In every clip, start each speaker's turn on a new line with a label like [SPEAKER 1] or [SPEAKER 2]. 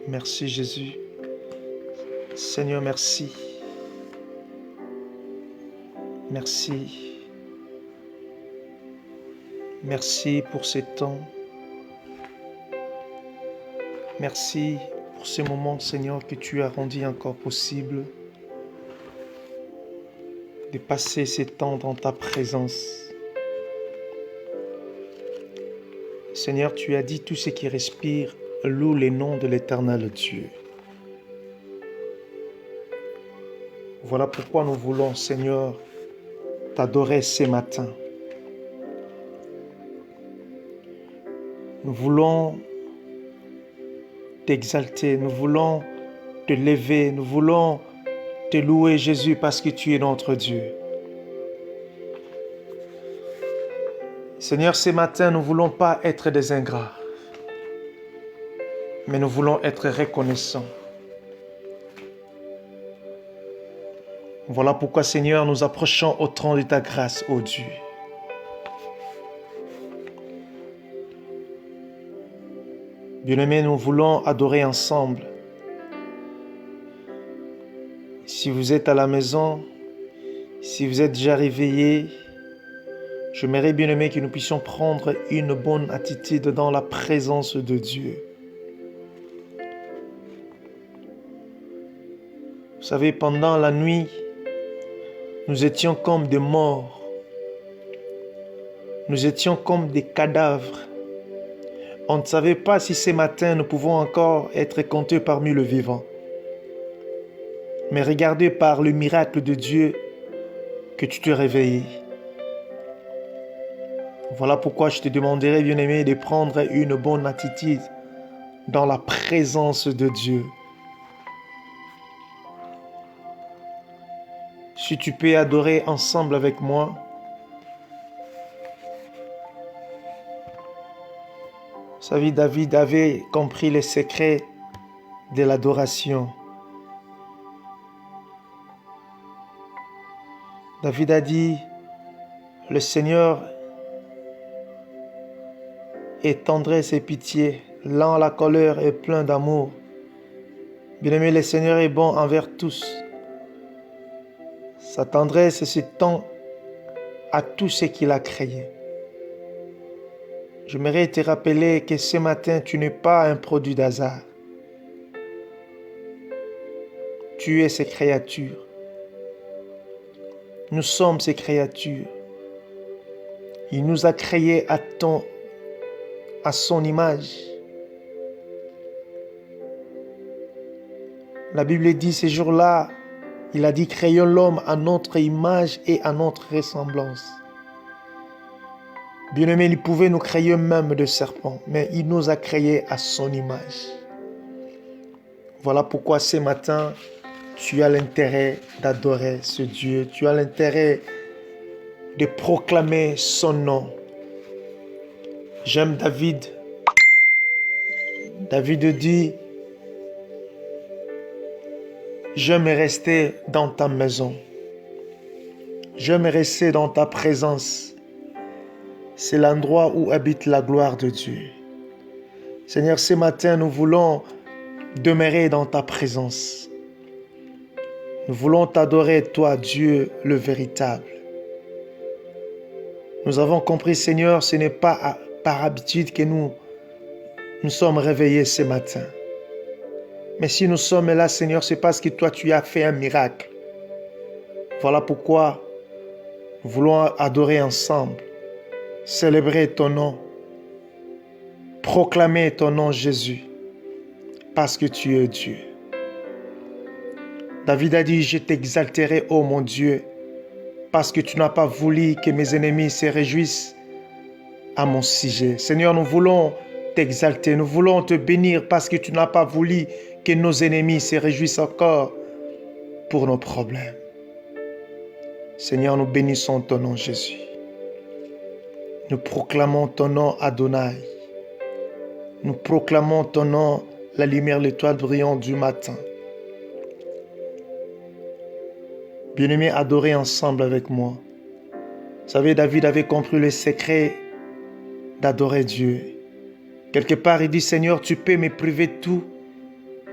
[SPEAKER 1] Merci Jésus. Seigneur, merci. Merci. Merci pour ces temps. Merci pour ces moments, Seigneur, que tu as rendu encore possible de passer ces temps dans ta présence. Seigneur, tu as dit tout ce qui respire loue les noms de l'Éternel Dieu. Voilà pourquoi nous voulons, Seigneur, t'adorer ce matin. Nous voulons t'exalter, nous voulons te lever, nous voulons te louer, Jésus, parce que tu es notre Dieu. Seigneur, ce matin, nous ne voulons pas être des ingrats, mais nous voulons être reconnaissants. Voilà pourquoi, Seigneur, nous approchons au trône de ta grâce, ô Dieu. Bien-aimés, nous voulons adorer ensemble. Si vous êtes à la maison, si vous êtes déjà réveillé, j'aimerais, bien-aimés, que nous puissions prendre une bonne attitude dans la présence de Dieu. Vous savez, pendant la nuit, nous étions comme des morts. Nous étions comme des cadavres. On ne savait pas si ce matin nous pouvons encore être comptés parmi les vivants. Mais regardez par le miracle de Dieu que tu te réveilles. Voilà pourquoi je te demanderai, bien-aimé, de prendre une bonne attitude dans la présence de Dieu. Si tu peux adorer ensemble avec moi, vous savez, David avait compris les secrets de l'adoration. David a dit, le Seigneur est tendresse et pitié, lent à la colère et plein d'amour. Bien-aimé, le Seigneur est bon envers tous. Sa tendresse s'étend à tout ce qu'il a créé. J'aimerais te rappeler que ce matin, tu n'es pas un produit d'hasard. Tu es ces créatures. Nous sommes ces créatures. Il nous a créés à son image. La Bible dit ces jours-là, il a dit créons l'homme à notre image et à notre ressemblance. Bien-aimé, il pouvait nous créer même de serpents, mais il nous a créés à son image. Voilà pourquoi ce matin, tu as l'intérêt d'adorer ce Dieu. Tu as l'intérêt de proclamer son nom. J'aime David. David dit, j'aime rester dans ta maison. J'aime rester dans ta présence. C'est l'endroit où habite la gloire de Dieu. Seigneur, ce matin, nous voulons demeurer dans ta présence. Nous voulons t'adorer, toi, Dieu, le véritable. Nous avons compris, Seigneur, ce n'est pas par habitude que nous sommes réveillés ce matin. Mais si nous sommes là, Seigneur, c'est parce que toi, tu as fait un miracle. Voilà pourquoi nous voulons adorer ensemble. Célébrer ton nom, proclamer ton nom Jésus, parce que tu es Dieu. David a dit, je t'exalterai, ô mon Dieu, parce que tu n'as pas voulu que mes ennemis se réjouissent à mon sujet. Seigneur, nous voulons t'exalter, nous voulons te bénir parce que tu n'as pas voulu que nos ennemis se réjouissent encore pour nos problèmes. Seigneur, nous bénissons ton nom Jésus. Nous proclamons ton nom Adonai. Nous proclamons ton nom, la lumière, l'étoile brillante du matin. Bien-aimés, adorez ensemble avec moi. Vous savez, David avait compris le secret d'adorer Dieu. Quelque part, il dit, Seigneur, tu peux me priver de tout,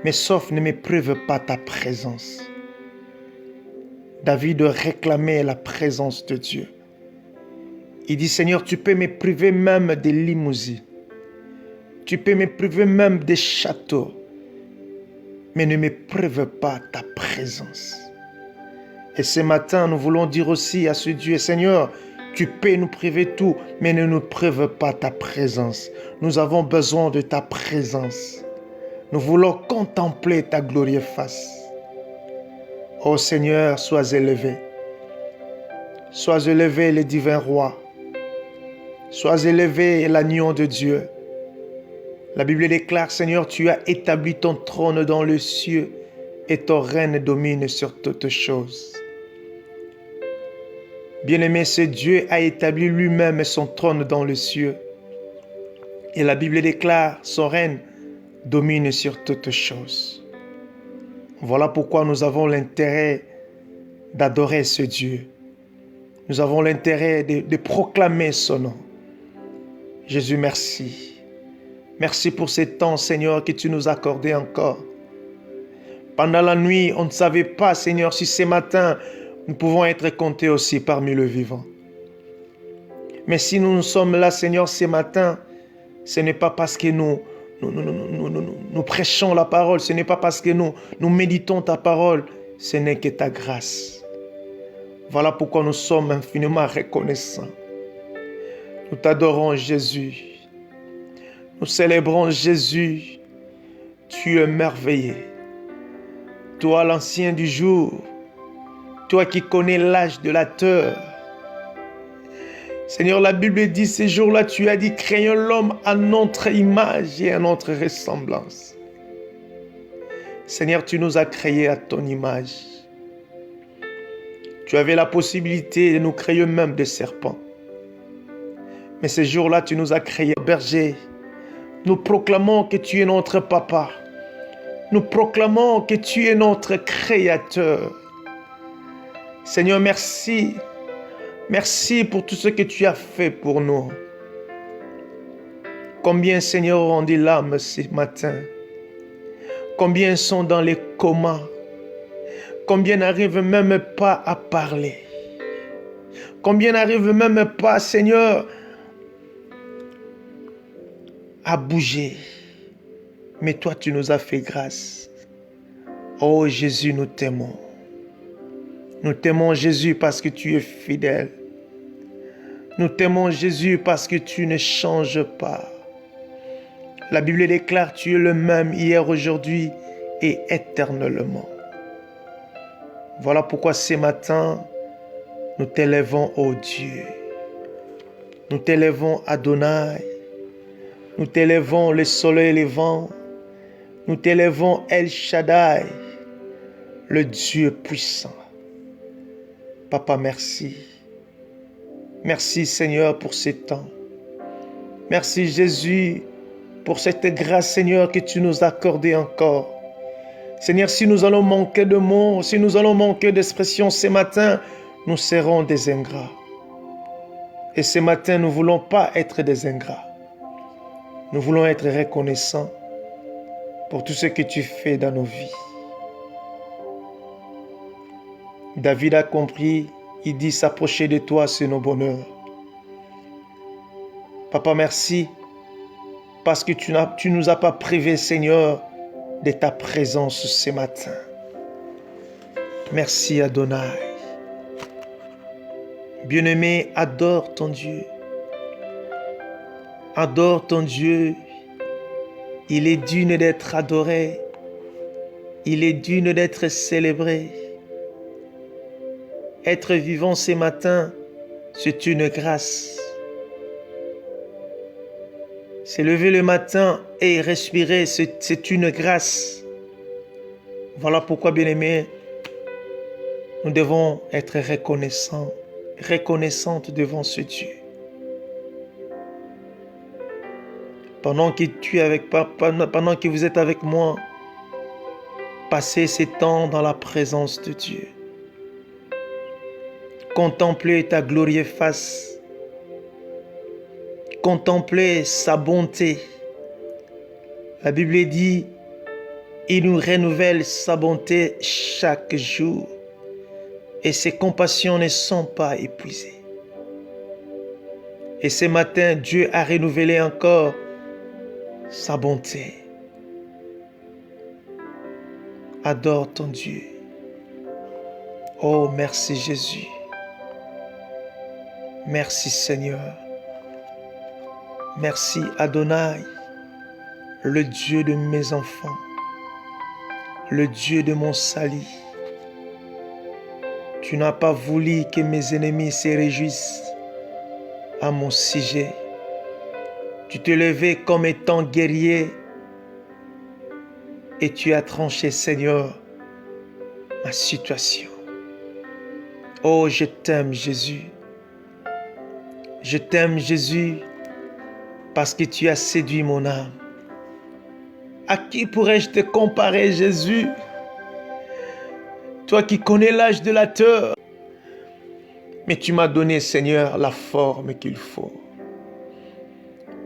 [SPEAKER 1] mais sauf ne m'éprouve pas ta présence. David réclamait la présence de Dieu. Il dit, Seigneur, tu peux m'éprouver même des limousines. Tu peux m'éprouver même des châteaux. Mais ne m'éprouve pas ta présence. Et ce matin, nous voulons dire aussi à ce Dieu, Seigneur, tu peux nous priver tout, mais ne nous prive pas ta présence. Nous avons besoin de ta présence. Nous voulons contempler ta glorieuse face. Ô Seigneur, sois élevé. Sois élevé, le divin roi. Sois élevé, l'agneau de Dieu. La Bible déclare, Seigneur, tu as établi ton trône dans le ciel et ton règne domine sur toutes choses. Bien-aimé, ce Dieu a établi lui-même son trône dans le ciel. Et la Bible déclare, son règne domine sur toutes choses. Voilà pourquoi nous avons l'intérêt d'adorer ce Dieu. Nous avons l'intérêt de proclamer son nom. Jésus, merci. Merci pour ce temps, Seigneur, que tu nous as accordé encore. Pendant la nuit, on ne savait pas, Seigneur, si ce matin, nous pouvons être comptés aussi parmi le vivant. Mais si nous sommes là, Seigneur, ce matin, ce n'est pas parce que nous prêchons la parole, ce n'est pas parce que nous méditons ta parole, ce n'est que ta grâce. Voilà pourquoi nous sommes infiniment reconnaissants. Nous t'adorons, Jésus. Nous célébrons Jésus. Tu es merveilleux. Toi, l'ancien du jour. Toi qui connais l'âge de la terre. Seigneur, la Bible dit, ces jours-là, tu as dit, créons l'homme à notre image et à notre ressemblance. Seigneur, tu nous as créés à ton image. Tu avais la possibilité de nous créer même des serpents. Mais ces jours-là, tu nous as créés bergers. Nous proclamons que tu es notre papa. Nous proclamons que tu es notre créateur. Seigneur, merci. Merci pour tout ce que tu as fait pour nous. Combien, Seigneur, ont des larmes ce matin? Combien sont dans les comas? Combien n'arrivent même pas à parler? Combien n'arrivent même pas, Seigneur, à bouger? Mais toi, tu nous as fait grâce. Oh Jésus, nous t'aimons. Nous t'aimons, Jésus, parce que tu es fidèle. Nous t'aimons, Jésus, parce que tu ne changes pas. La Bible déclare, tu es le même hier, aujourd'hui et éternellement. Voilà pourquoi ce matin, nous t'élèvons, ô Dieu. Nous t'élèvons, Adonai. Nous t'élèvons, le soleil et le vent. Nous t'élèvons, El Shaddai, le Dieu puissant. Papa, merci. Merci, Seigneur, pour ce temps. Merci, Jésus, pour cette grâce, Seigneur, que tu nous as accordée encore. Seigneur, si nous allons manquer de mots, si nous allons manquer d'expressions ce matin, nous serons des ingrats. Et ce matin, nous ne voulons pas être des ingrats. Nous voulons être reconnaissants pour tout ce que tu fais dans nos vies. David a compris, il dit, s'approcher de toi, c'est nos bonheurs. Papa, merci, parce que tu ne nous as pas privés, Seigneur, de ta présence ce matin. Merci, Adonai. Bien-aimé, adore ton Dieu. Adore ton Dieu. Il est digne d'être adoré. Il est digne d'être célébré. Être vivant ce matin, c'est une grâce. Se lever le matin et respirer, c'est une grâce. Voilà pourquoi, bien-aimés, nous devons être reconnaissants, reconnaissantes devant ce Dieu. Pendant que vous êtes avec moi, passez ces temps dans la présence de Dieu. Contemplez ta glorieuse face. Contemplez sa bonté. La Bible dit, Il nous renouvelle sa bonté chaque jour et ses compassions ne sont pas épuisées. Et ce matin, Dieu a renouvelé encore sa bonté. Adore ton Dieu. Oh, merci Jésus. Merci Seigneur. Merci Adonai, le Dieu de mes enfants, le Dieu de mon salut. Tu n'as pas voulu que mes ennemis se réjouissent à mon sujet. Tu te levais comme étant guerrier et tu as tranché, Seigneur, ma situation. Oh, je t'aime, Jésus. Je t'aime, Jésus, parce que tu as séduit mon âme. À qui pourrais-je te comparer, Jésus? Toi qui connais l'âge de la terre. Mais tu m'as donné, Seigneur, la forme qu'il faut.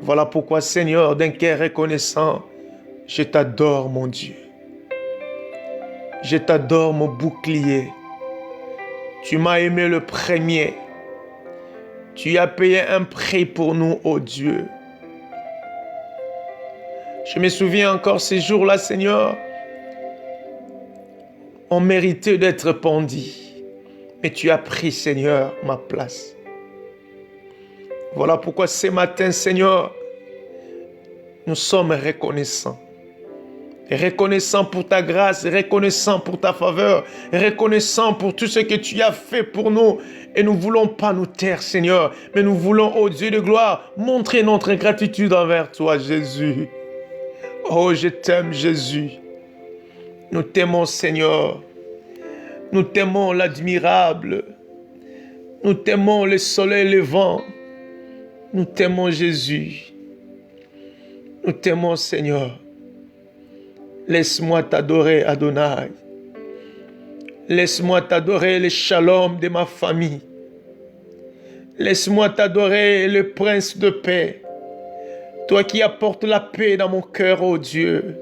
[SPEAKER 1] Voilà pourquoi, Seigneur, d'un cœur reconnaissant, je t'adore, mon Dieu. Je t'adore, mon bouclier. Tu m'as aimé le premier. Tu as payé un prix pour nous, ô Dieu. Je me souviens encore ces jours-là, Seigneur. On méritait d'être pendu. Mais tu as pris, Seigneur, ma place. Voilà pourquoi ce matin, Seigneur, nous sommes reconnaissants. Reconnaissants pour ta grâce, reconnaissants pour ta faveur, reconnaissants pour tout ce que tu as fait pour nous. Et nous ne voulons pas nous taire, Seigneur, mais nous voulons, ô Dieu de gloire, montrer notre gratitude envers toi, Jésus. Oh, je t'aime, Jésus. Nous t'aimons, Seigneur. Nous t'aimons l'admirable. Nous t'aimons le soleil levant. Nous t'aimons, Jésus. Nous t'aimons, Seigneur. Laisse-moi t'adorer, Adonai. Laisse-moi t'adorer le shalom de ma famille. Laisse-moi t'adorer le prince de paix. Toi qui apportes la paix dans mon cœur, ô Dieu.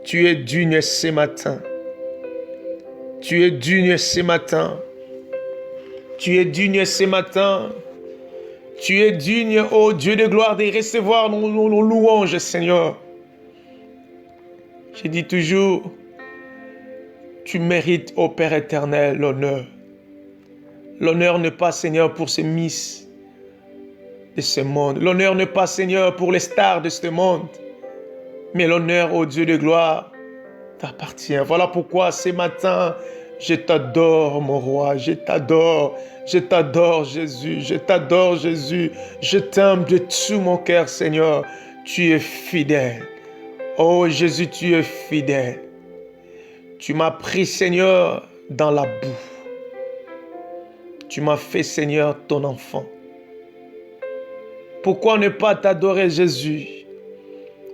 [SPEAKER 1] Tu es digne ce matin. Tu es digne ce matin. Tu es digne ce matin. Tu es digne, ô Dieu de gloire, de recevoir nos louanges, Seigneur. Je dis toujours, tu mérites, ô Père éternel, l'honneur. L'honneur n'est pas, Seigneur, pour ces miss de ce monde. L'honneur n'est pas, Seigneur, pour les stars de ce monde. Mais l'honneur, ô Dieu de gloire, t'appartient. Voilà pourquoi ce matin, je t'adore, mon roi. Je t'adore. Je t'adore, Jésus. Je t'adore, Jésus. Je t'aime de tout mon cœur, Seigneur. Tu es fidèle. Oh, Jésus, tu es fidèle. Tu m'as pris, Seigneur, dans la boue. Tu m'as fait, Seigneur, ton enfant. Pourquoi ne pas t'adorer, Jésus?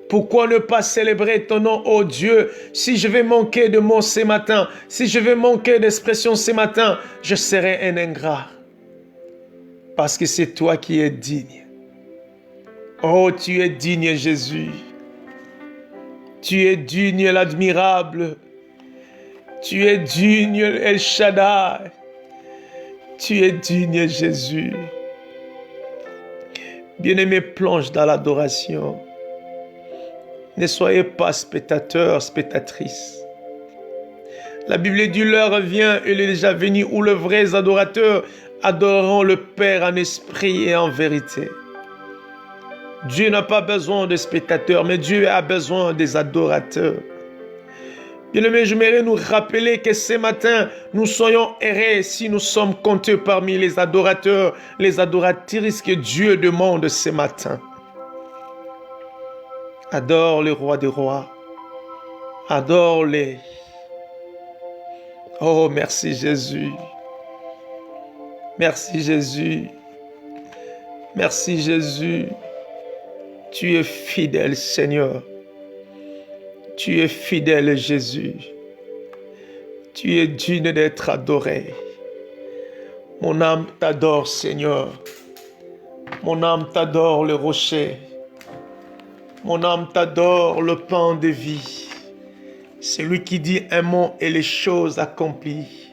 [SPEAKER 1] Pourquoi ne pas célébrer ton nom, oh Dieu? Si je vais manquer de mots ce matin, si je vais manquer d'expression ce matin, je serai un ingrat. Parce que c'est toi qui es digne. Oh, tu es digne, Jésus. Tu es digne, l'admirable. Tu es digne, El Shaddai. Tu es digne, Jésus. Bien-aimé, plonge dans l'adoration. Ne soyez pas spectateurs, spectatrices. La Bible dit, l'heure vient, il est déjà venu, où les vrais adorateurs adoreront le Père en esprit et en vérité. Dieu n'a pas besoin de spectateurs, mais Dieu a besoin des adorateurs. Bien-aimés, j'aimerais nous rappeler que ce matin, nous soyons heureux si nous sommes comptés parmi les adorateurs, les adoratrices que Dieu demande ce matin. Adore le roi des rois. Adore-les. Oh, merci Jésus. Merci Jésus. Merci Jésus. Tu es fidèle, Seigneur. Tu es fidèle, Jésus. Tu es digne d'être adoré. Mon âme t'adore, Seigneur. Mon âme t'adore, le rocher. Mon âme t'adore, le pain de vie. C'est lui qui dit un mot et les choses accomplies.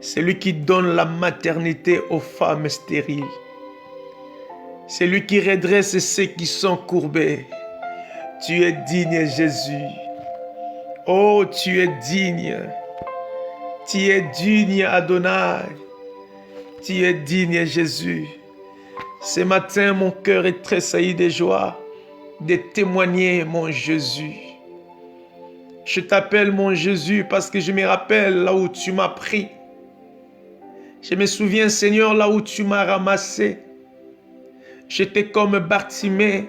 [SPEAKER 1] C'est lui qui donne la maternité aux femmes stériles. C'est lui qui redresse ceux qui sont courbés. Tu es digne, Jésus. Oh, tu es digne. Tu es digne, Adonai. Tu es digne, Jésus. Ce matin, mon cœur est tressailli de joie de témoigner, mon Jésus. Je t'appelle mon Jésus parce que je me rappelle là où tu m'as pris. Je me souviens, Seigneur, là où tu m'as ramassé. J'étais comme Bartimée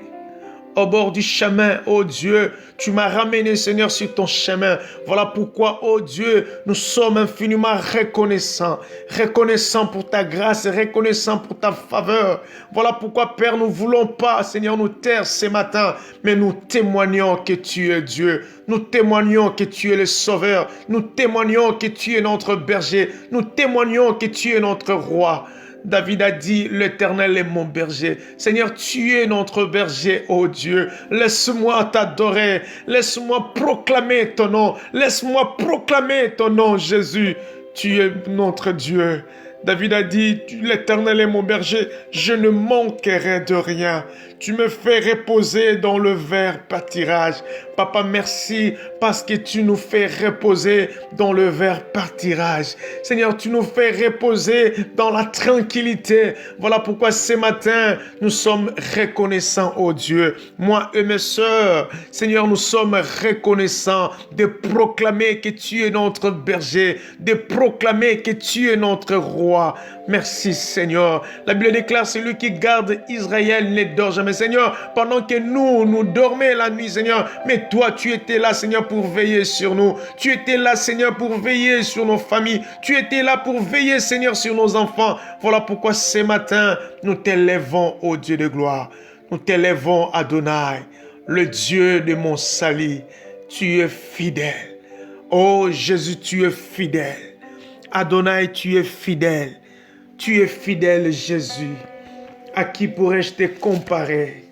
[SPEAKER 1] au bord du chemin. Oh Dieu, tu m'as ramené, Seigneur, sur ton chemin. Voilà pourquoi, oh Dieu, nous sommes infiniment reconnaissants. Reconnaissants pour ta grâce, reconnaissants pour ta faveur. Voilà pourquoi, Père, nous ne voulons pas, Seigneur, nous taire ce matin, mais nous témoignons que tu es Dieu. Nous témoignons que tu es le Sauveur. Nous témoignons que tu es notre berger. Nous témoignons que tu es notre roi. David a dit, l'Éternel est mon berger. Seigneur, tu es notre berger, ô Dieu. Laisse-moi t'adorer. Laisse-moi proclamer ton nom. Laisse-moi proclamer ton nom, Jésus. Tu es notre Dieu. David a dit, l'Éternel est mon berger, je ne manquerai de rien. Tu me fais reposer dans le vert pâturage. Papa, merci parce que tu nous fais reposer dans le vert pâturage. Seigneur, tu nous fais reposer dans la tranquillité. Voilà pourquoi ce matin, nous sommes reconnaissants, ô Dieu. Moi et mes sœurs, Seigneur, nous sommes reconnaissants de proclamer que tu es notre berger, de proclamer que tu es notre roi. Merci, Seigneur. La Bible déclare, celui qui garde Israël ne dort jamais. Seigneur, pendant que nous dormions la nuit, Seigneur, mais toi, tu étais là, Seigneur, pour veiller sur nous. Tu étais là, Seigneur, pour veiller sur nos familles. Tu étais là pour veiller, Seigneur, sur nos enfants. Voilà pourquoi ce matin, nous t'élèvons, ô Dieu de gloire. Nous t'élèvons, Adonai, le Dieu de mon salut. Tu es fidèle. Oh Jésus, tu es fidèle. Adonai, tu es fidèle. Tu es fidèle, Jésus. À qui pourrais-je te comparer?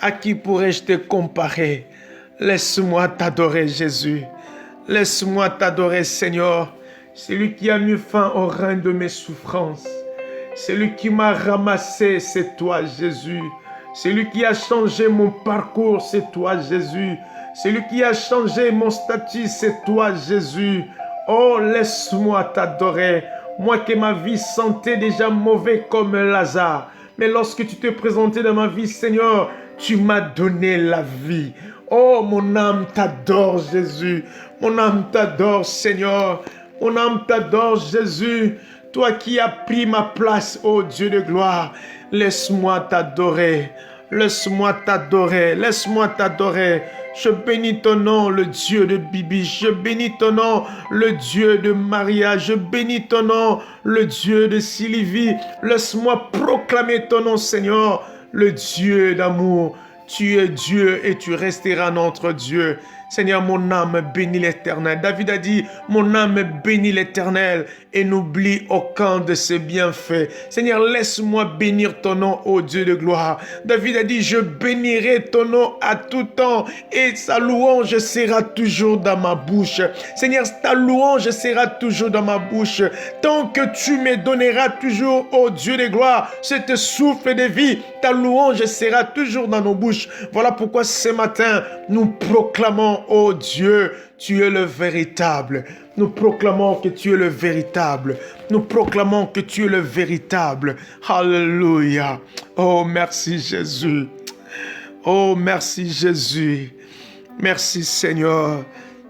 [SPEAKER 1] À qui pourrais-je te comparer? Laisse-moi t'adorer, Jésus. Laisse-moi t'adorer, Seigneur. Celui qui a mis fin au règne de mes souffrances. Celui qui m'a ramassé, c'est toi, Jésus. Celui qui a changé mon parcours, c'est toi, Jésus. Celui qui a changé mon statut, c'est toi, Jésus. Oh, laisse-moi t'adorer. Moi que ma vie sentait déjà mauvais comme Lazare. Mais lorsque tu t'es présenté dans ma vie, Seigneur, tu m'as donné la vie. Oh, mon âme t'adore, Jésus. Mon âme t'adore, Seigneur. Mon âme t'adore, Jésus. Toi qui as pris ma place, ô Dieu de gloire. Laisse-moi t'adorer. Laisse-moi t'adorer. Laisse-moi t'adorer. Je bénis ton nom, le Dieu de Bibi. Je bénis ton nom, le Dieu de Maria. Je bénis ton nom, le Dieu de Sylvie. Laisse-moi proclamer ton nom, Seigneur, le Dieu d'amour. Tu es Dieu et tu resteras notre Dieu. Seigneur, mon âme bénit l'Éternel. David a dit, mon âme bénit l'Éternel et n'oublie aucun de ses bienfaits. Seigneur, laisse-moi bénir ton nom, ô Dieu de gloire. David a dit, je bénirai ton nom à tout temps et sa louange sera toujours dans ma bouche. Seigneur, ta louange sera toujours dans ma bouche. Tant que tu me donneras toujours, ô Dieu de gloire, cette souffle de vie, ta louange sera toujours dans nos bouches. Voilà pourquoi ce matin, nous proclamons, ô Dieu, tu es le véritable. Nous proclamons que tu es le véritable. Nous proclamons que tu es le véritable. Alléluia. Oh, merci Jésus. Oh, merci Jésus. Merci Seigneur.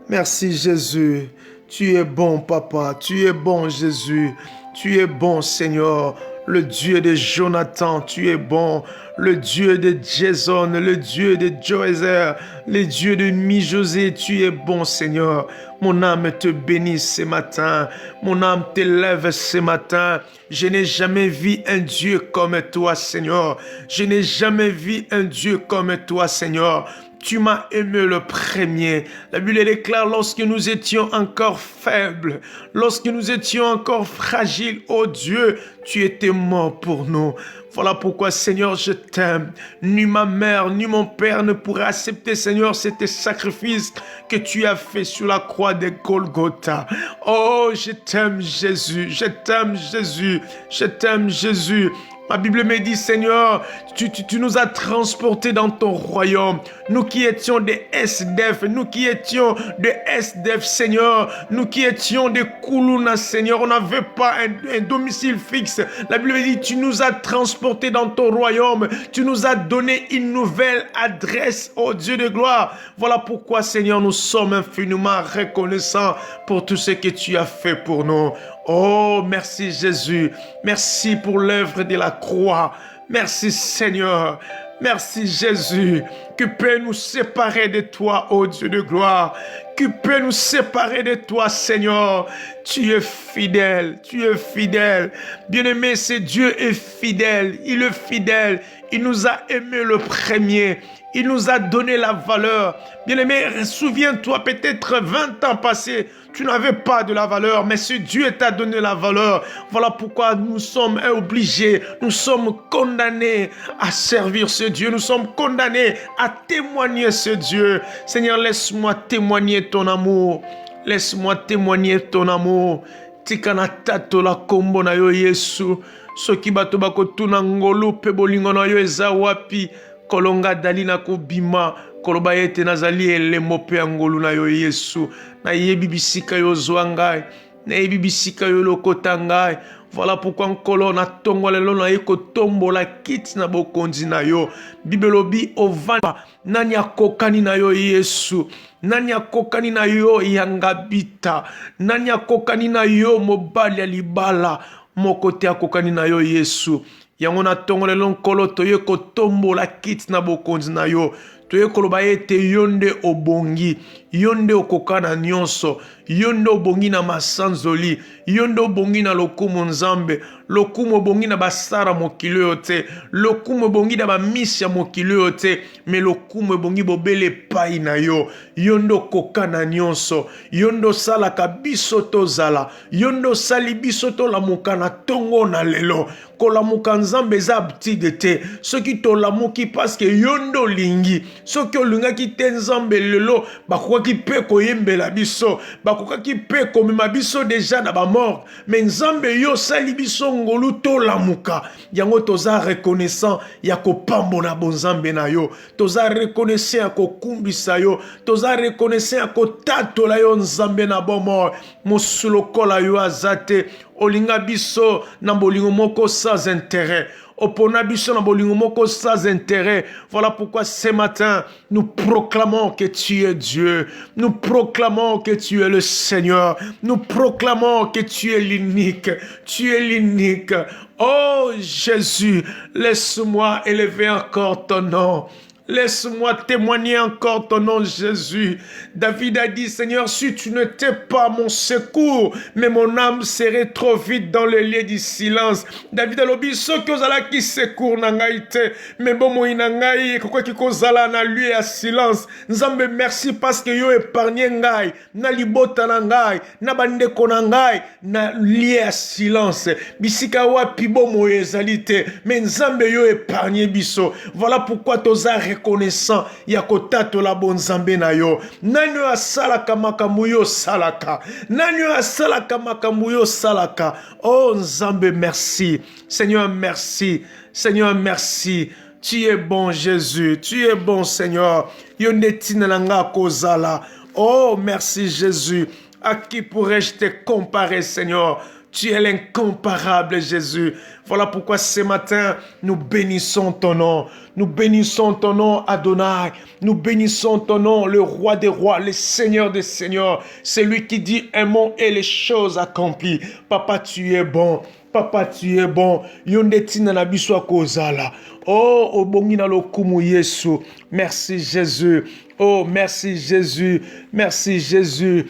[SPEAKER 1] Merci Jésus. Tu es bon, Papa. Tu es bon, Jésus. Tu es bon, Seigneur. Le Dieu de Jonathan, tu es bon. Le Dieu de Jason, le Dieu de Joézer, le Dieu de Mi-José, tu es bon, Seigneur. Mon âme te bénit ce matin. Mon âme t'élève ce matin. Je n'ai jamais vu un Dieu comme toi, Seigneur. Je n'ai jamais vu un Dieu comme toi, Seigneur. Tu m'as aimé le premier. La Bible déclare, lorsque nous étions encore faibles, lorsque nous étions encore fragiles, oh Dieu, tu étais mort pour nous. Voilà pourquoi, Seigneur, je t'aime. Ni ma mère, ni mon père ne pourraient accepter, Seigneur, cet sacrifice que tu as fait sur la croix de Golgotha. Oh, je t'aime, Jésus. Je t'aime, Jésus. Je t'aime, Jésus. Ma Bible me dit, Seigneur, tu nous as transportés dans ton royaume. Nous qui étions des SDF, nous qui étions des SDF, Seigneur, nous qui étions des Koulouna, Seigneur, on n'avait pas un domicile fixe. La Bible me dit, tu nous as transportés dans ton royaume. Tu nous as donné une nouvelle adresse, oh Dieu de gloire. Voilà pourquoi, Seigneur, nous sommes infiniment reconnaissants pour tout ce que tu as fait pour nous. Oh, merci Jésus. Merci pour l'œuvre de la croix. Merci Seigneur. Merci Jésus. Que peut nous séparer de toi, ô Dieu de gloire? Que peut nous séparer de toi, Seigneur? Tu es fidèle. Tu es fidèle. Bien-aimé, c'est Dieu est fidèle. Il est fidèle. Il nous a aimés le premier. Il nous a donné la valeur. Bien-aimé, souviens-toi, peut-être 20 ans passés, tu n'avais pas de la valeur, mais ce Dieu t'a donné la valeur. Voilà pourquoi nous sommes obligés, nous sommes condamnés à servir ce Dieu. Nous sommes condamnés à témoigner ce Dieu. Seigneur, laisse-moi témoigner ton amour. Laisse-moi témoigner ton amour. Tikana tato la kombo na yo Yesu. Soki bato bakotuna ngolu pe bolingo na yo eza wapi. Kolonga dalina kubima. Koloba ete nazali elemo pe angolu na yo Yesu. Na yebi bisika yo zwangai. Na yebi bisika yo lokota ngai. Voilà pourquoi nkolo na tongo lelo na yeko tombo la kiti na bokonzi na yo. Bibelobi ovanda. Nani akokani na yo Yesu. Nani akokani na yo yangabita. Nani akokani na yo mobali ya libala. Mokote akokani na yo Yesu. Yango na tongo lelo nkolo toye kotombo la kiti na bokonzi na yo. Toye koloba ete yonde obongi. Yonde okokana nyonso. Yonde obongi na masanzoli. Yonde obongi na lokumu nzambe. Lokumu obongi na basara mokili yote. Lokumu obongi na bamisi ya mokili yote. Me lokumu obongi bobele pai na yo. Yonde okokana nyonso. Yonde osalaka biso tozala. Yonde osali biso tolamuka na tongo na lelo. Kolamuka nzambe eza abtide te. Soki tolamuki paske yonde olingi. Soki olingaki te nzambe lelo bakokaki pe koyembela biso. Bakokaki pe komema biso deja na bamort. Mais nzambe yo sali biso ngolu tolamuka. Yango toza reconnaissant ya kopambona bonzambe na yo. Toza reconnaissant ya kokumbisa yo. Toza reconnaissant ya kotatola yo nzambe na bomort. Mosulokola yo azate. Olinga biso na bolingo moko sans intérêt. Opona biso na bolingo moko sans intérêt. Voilà pourquoi ce matin, nous proclamons que tu es Dieu. Nous proclamons que tu es le Seigneur. Nous proclamons que tu es l'unique. Tu es l'unique. Oh Jésus, laisse-moi élever encore ton nom. Laisse-moi témoigner encore ton nom, Jésus. David a dit, Seigneur, si tu n'étais pas mon secours, mais mon âme serait trop vite dans le lieu du silence. David a dit, ce que zala qui secours nangaïte, mais bon moi nangaï, quoi qui kozala na lieu à silence. Nzambe merci parce que yo épargné ngai, na libota nangai, na bande konangai, na lieu à silence. Bisika wapi bon moi ezalite, mais nzambe yo épargné biso. Voilà pourquoi toza reconnaissant ya kotato la bonzambe na yo. Nani asalaka makambo yo salaka. Nani asalaka makambo yo salaka. Oh nzambe merci. Seigneur merci. Seigneur merci. Tu es bon Jésus. Tu es bon Seigneur. Yo netine nanga kozala. Oh merci Jésus. À qui pourrais-je te comparer Seigneur? Tu es l'incomparable Jésus. Voilà pourquoi ce matin, nous bénissons ton nom. Nous bénissons ton nom Adonai. Nous bénissons ton nom, le roi des rois, le seigneur des seigneurs. C'est lui qui dit un mot et les choses accomplies. Papa, tu es bon. Papa, tu es bon. Yondetina na biso kozala. Oh, obongi na lokumu Yesu. Merci Jésus. Oh, merci Jésus. Merci Jésus.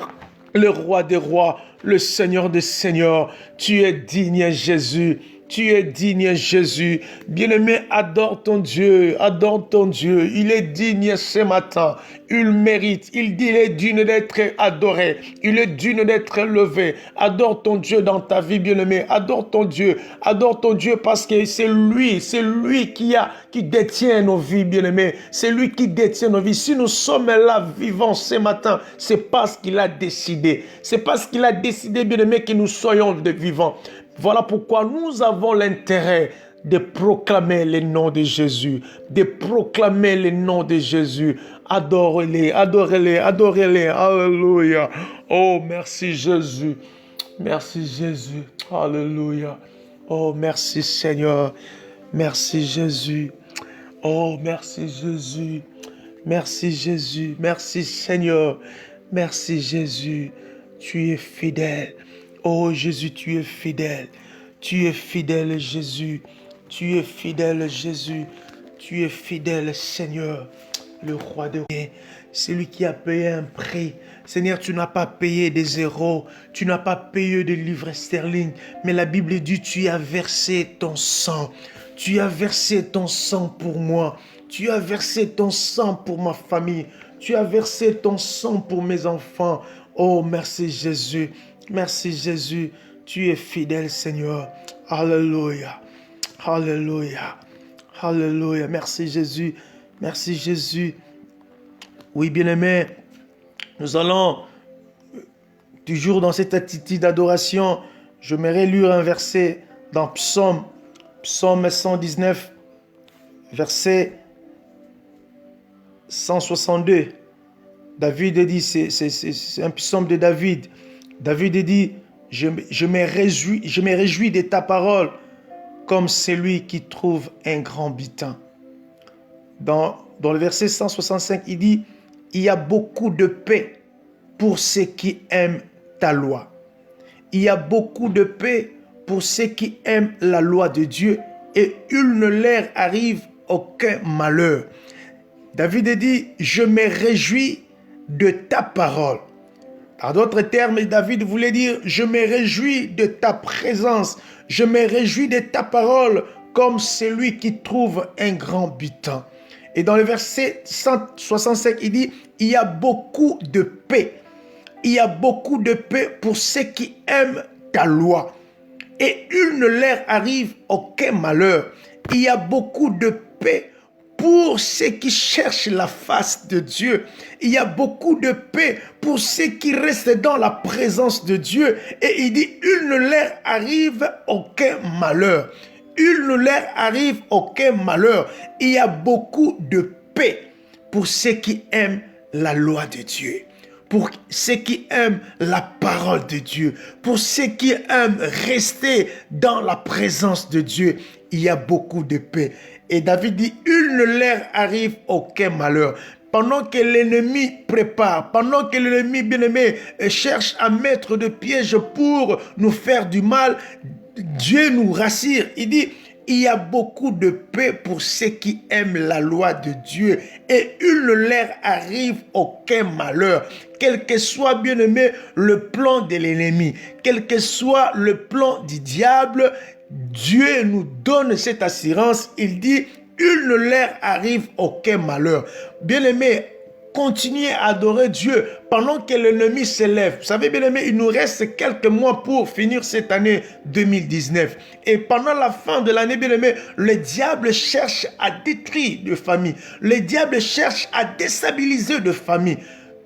[SPEAKER 1] Le roi des rois, le Seigneur des seigneurs. Tu es digne, Jésus. Tu es digne, Jésus. Bien-aimé, adore ton Dieu. Adore ton Dieu. Il est digne ce matin. Il mérite. Il est digne d'être adoré. Il est digne d'être élevé. Adore ton Dieu dans ta vie, bien-aimé. Adore ton Dieu. Adore ton Dieu parce que c'est lui qui détient nos vies, bien-aimé. C'est lui qui détient nos vies. Si nous sommes là vivants ce matin, c'est parce qu'il a décidé. C'est parce qu'il a décidé, bien-aimé, que nous soyons vivants. Voilà pourquoi nous avons l'intérêt de proclamer le nom de Jésus, de proclamer le nom de Jésus. Adorez-les, adorez-les, adorez-les. Alléluia. Oh, merci Jésus. Merci Jésus. Alléluia. Oh, merci Seigneur. Merci Jésus. Oh, merci Jésus. Merci Jésus. Merci Seigneur. Merci Jésus. Tu es fidèle. Oh Jésus, tu es fidèle. Tu es fidèle Jésus. Tu es fidèle Jésus. Tu es fidèle Seigneur, le roi de paix. C'est lui qui a payé un prix. Seigneur, tu n'as pas payé des zéros. Tu n'as pas payé des livres sterling. Mais la Bible dit, tu as versé ton sang. Tu as versé ton sang pour moi. Tu as versé ton sang pour ma famille. Tu as versé ton sang pour mes enfants. Oh, merci Jésus. Merci Jésus. Tu es fidèle, Seigneur. Alléluia. Alléluia. Alléluia. Merci Jésus. Merci Jésus. Oui, bien-aimé, nous allons toujours dans cette attitude d'adoration. Je m'aimerais lire un verset dans Psaume 119, verset 162. David dit, c'est un psaume de David. David dit, je me réjouis de ta parole comme celui qui trouve un grand butin. Dans le verset 165, il dit, il y a beaucoup de paix pour ceux qui aiment ta loi. Il y a beaucoup de paix pour ceux qui aiment la loi de Dieu et il ne leur arrive aucun malheur. David dit, je me réjouis de ta parole. Par d'autres termes, David voulait dire, je me réjouis de ta présence, je me réjouis de ta parole comme celui qui trouve un grand butin. Et dans le verset 165, il dit, il y a beaucoup de paix. Il y a beaucoup de paix pour ceux qui aiment ta loi. Et il ne leur arrive aucun malheur. Il y a beaucoup de paix pour ceux qui cherchent la face de Dieu. Il y a beaucoup de paix pour ceux qui restent dans la présence de Dieu. Et il dit, il ne leur arrive aucun malheur. Il ne leur arrive aucun malheur. Il y a beaucoup de paix pour ceux qui aiment la loi de Dieu. Pour ceux qui aiment la parole de Dieu. Pour ceux qui aiment rester dans la présence de Dieu. Il y a beaucoup de paix. Et David dit, il ne leur arrive aucun malheur. Pendant que l'ennemi prépare, pendant que l'ennemi bien-aimé cherche à mettre de pièges pour nous faire du mal, Dieu nous rassure. Il dit, il y a beaucoup de paix pour ceux qui aiment la loi de Dieu et il ne leur arrive aucun malheur. Quel que soit, bien-aimé, le plan de l'ennemi, quel que soit le plan du diable, Dieu nous donne cette assurance. Il dit, il ne leur arrive aucun malheur. Bien-aimé, continuez à adorer Dieu pendant que l'ennemi s'élève. Vous savez, bien-aimé, il nous reste quelques mois pour finir cette année 2019. Et pendant la fin de l'année, bien-aimé, le diable cherche à détruire des familles. Le diable cherche à déstabiliser des familles.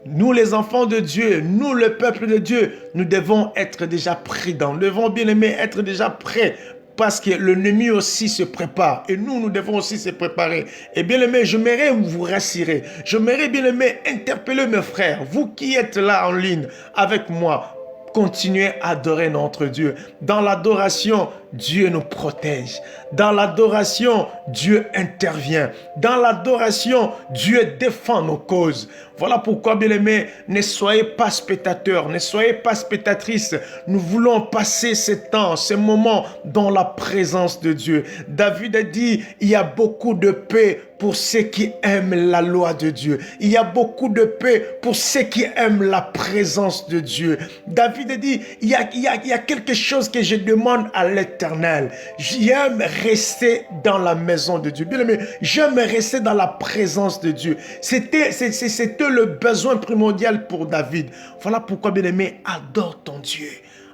[SPEAKER 1] Nous, les enfants de Dieu, nous, le peuple de Dieu, nous devons être déjà prudents. Nous devons, bien-aimé, être déjà prêts. Parce que l'ennemi aussi se prépare. Et nous devons aussi se préparer. Et bien aimé, j'aimerais vous rassurer. J'aimerais bien aimé interpeller mes frères. Vous qui êtes là en ligne avec moi. Continuez à adorer notre Dieu. Dans l'adoration, Dieu nous protège. Dans l'adoration, Dieu intervient. Dans l'adoration, Dieu défend nos causes. Voilà pourquoi, bien-aimés, ne soyez pas spectateurs, ne soyez pas spectatrices. Nous voulons passer ce temps, ce moment dans la présence de Dieu. David a dit, il y a beaucoup de paix pour ceux qui aiment la loi de Dieu. Il y a beaucoup de paix pour ceux qui aiment la présence de Dieu. David a dit, il y a quelque chose que je demande à l'Éternel. l'Éternel. J'aime rester dans la maison de Dieu. Bien aimé, j'aime rester dans la présence de Dieu. C'était le besoin primordial pour David. Voilà pourquoi, bien aimé, adore ton Dieu.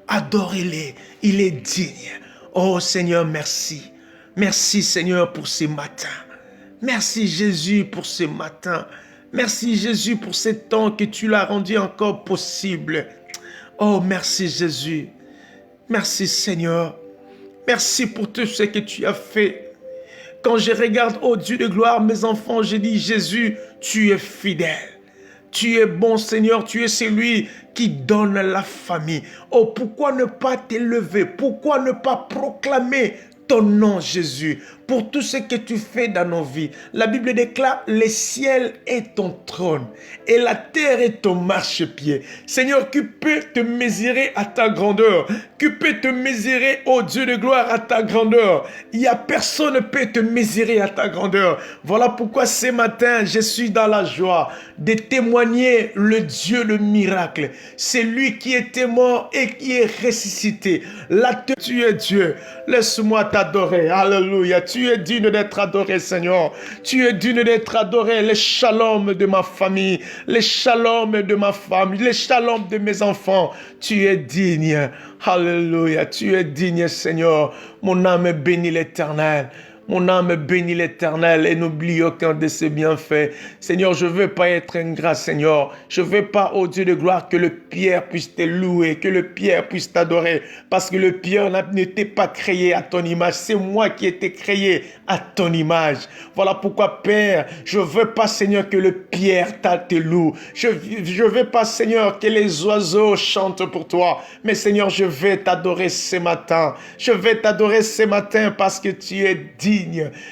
[SPEAKER 1] Adorez-le. Il est digne. Oh Seigneur, merci. Merci Seigneur pour ce matin. Merci Jésus pour ce matin. Merci Jésus pour ce temps que tu l'as rendu encore possible. Oh, merci Jésus. Merci Seigneur. Merci pour tout ce que tu as fait. Quand je regarde, oh Dieu de gloire, mes enfants, je dis Jésus, tu es fidèle. Tu es bon Seigneur, tu es celui qui donne la famille. Oh, pourquoi ne pas t'élever? Pourquoi ne pas proclamer ton nom, Jésus, pour tout ce que tu fais dans nos vies? La Bible déclare, le ciel est ton trône et la terre est ton marchepied. Seigneur, qui peut te mesurer à ta grandeur? Qui peut te mesurer, ô Dieu de gloire, à ta grandeur? Il n'y a personne qui peut te mesurer à ta grandeur. Voilà pourquoi ce matin, je suis dans la joie de témoigner le Dieu, le miracle. C'est lui qui était mort et qui est ressuscité. Là, tu es Dieu. Laisse-moi t'adorer. Alléluia. Tu es digne d'être adoré, Seigneur. Tu es digne d'être adoré. Les shalom de ma famille, les shalom de ma femme, les shalom de mes enfants. Tu es digne. Alléluia. Tu es digne, Seigneur. Mon âme bénit l'Éternel. Mon âme bénit l'Éternel et n'oublie aucun de ses bienfaits. Seigneur, je ne veux pas être ingrat, Seigneur. Je ne veux pas, ô Dieu de gloire, que le pierre puisse te louer, que le pierre puisse t'adorer. Parce que le pierre n'était pas créé à ton image. C'est moi qui ai été créé à ton image. Voilà pourquoi, Père, je ne veux pas, Seigneur, que le pierre te loue. Je ne veux pas, Seigneur, que les oiseaux chantent pour toi. Mais, Seigneur, je vais t'adorer ce matin. Je vais t'adorer ce matin parce que tu es digne.